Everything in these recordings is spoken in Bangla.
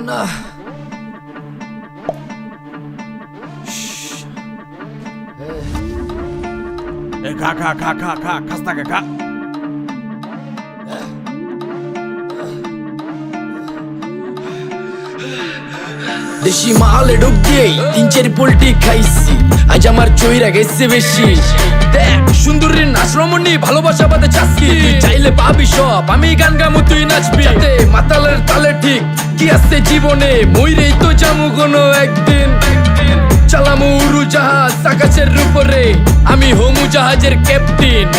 না খা খা খা খা খা খাস্তা খা। দেশি মালে ঢুক দিয়েই 3-4 পোল্টি খাইছি, আজ আমার চইরা গেছে বেশি। দেখ সুন্দরীর নাচ রমণী, ভালোবাসা বাদে চাচ্ছি, তুই চাইলে পাবি সব, আমি গান গামু তুই নাচবি। মাতালের তালে ঠিক কি আছে জীবনে, মইরেই তো যামু কোনো একদিন। চালামু উড়োজাহাজ আকাশের উপরে, আমি হমু জাহাজের ক্যাপ্টেন।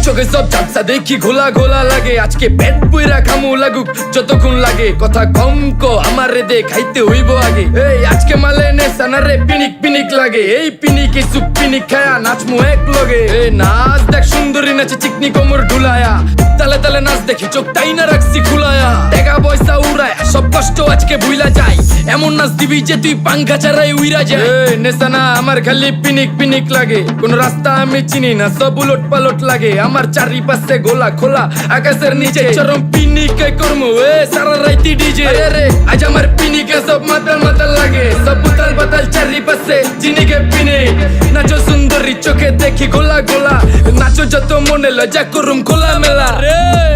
চোখে সব ঝাপসা দেখি ঘোলা ঘোলা লাগে, আজকে পেট পুইরা খামু লাগুক যতক্ষণ লাগে। কথা কম কো আমারে দে খাইতে হইব আগে, এই আজকে মালে নেশা না রে পিনিক পিনিক লাগে। এই পিনিকে সুপ পিনিক খায়া নাচমু এক লগে। এই নাচ দেখ সুন্দরী নাচে চিকনি কোমর ঢুলায়া, তালে তালে নাচ দেখি চোখ তাই না রাখছি খুলায়া। টাকা পয়সা উড়ায় সব কষ্ট আজকে ভুইলা যায়, এমন নাচ দিবি যে তুই পাঙ্খা ছাড়াই উইরা যায়। নেশা না আমার খালি পিনিক পিনিক লাগে, কোন রাস্তা আমি চিনি না, সব উলট পালট লাগে। আমার চারিপাশে গোলা খোলা আকাশের নিচে, চরম পিনিকে করমু সারা রাইতি ডিজে। আরে আজ আমার পিনিকে সব মাতাল মাতাল লাগে, সব উতাল পাতাল চারিপাশে চিনিকে পিনিক। নাচো সুন্দরী চোখে দেখি গোলা গোলা, নাচো যত মনে লজ্জা করুম খোলা মেলা।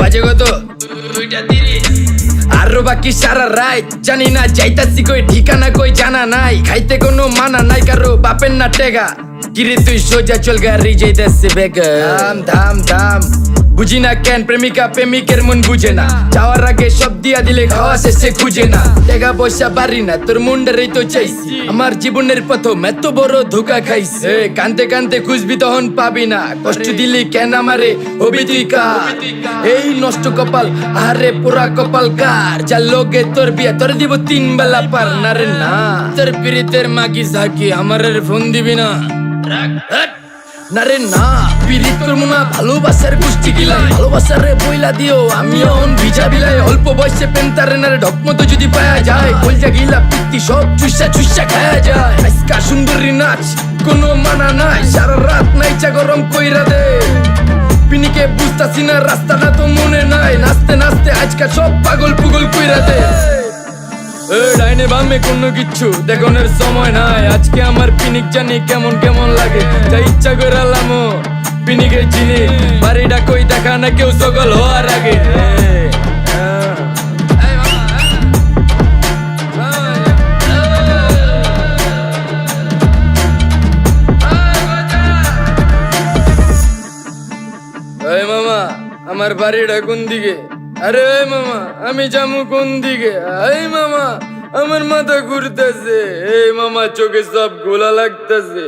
বাজে কত 2:30, আরো বাকি সারা রাত জানি না যাইতাছি কই, ঠিকানা কই জানা নাই, খাইতে কোনো মানা নাই কারো বাপের না টেগা। কিরে তুই সোজা চল গাড়ি যাইতাছে বেগা, ধাম ধাম ধাম। বুঝি না কেন প্রেমিকা প্রেমিকের মন বুঝে না, যাওয়ার আগে সব দিয়া দিলে খাওয়া শেষে খুঁজে না। টাকা পয়সা বাড়ি না তোর মুন্ডারেই তো চাইছি, আমার জীবনের প্রথম এত বড় ধোকা খাইছে। কানতে কানতে খুঁজবি তখন পাবি না, কষ্ট দিলি কেন আমারে হবি তুই কার। এই নষ্ট কপাল আরে পুরা কপাল কার, যা লোকে তোর বিয়া তোর দিব 3 বেলা পার। না রে না তোর পিরিতের মাগি ঝাঁকি আমারের ফোন দিবি না, না রে না পিরিত করবো না। ভালোবাসার গোষ্ঠী গিলাই ভালোবাসারে বইলা দিও, আমিও ভিজা বিলাই। অল্প বয়সে পেন্তারে নারে ঢক মতো যদি পায়া যায়, কলজা গিলা পিত্তি সব চুষা চুষা খায়া যায়। আজকা সুন্দরী নাচ কোনো মানা নাই, সারা রাত নাইচা গরম কইরা দে। পিনিকে বুঝতাছি না রাস্তাটা তো মনে নাই, নাচতে নাচতে আজকা সব পাগল পুগল কইরা দে। ডাইনে বামে কোনো কিচ্ছু দেখনের সময় নাই, আজকে আমার পিনিক জানি কেমন কেমন লাগে। যা ইচ্ছা করে লামো পিনিকে চিনি, বাড়িটা কই দেখা না কেউ সকল হওয়ার আগে। মামা আমার বাড়িটা কোন দিকে? আরে মামা আমি যামু কোন দিকে? এই মামা আমার মাথা ঘুরতেছে, এই মামা চোখে সব গোলা লাগতেছে।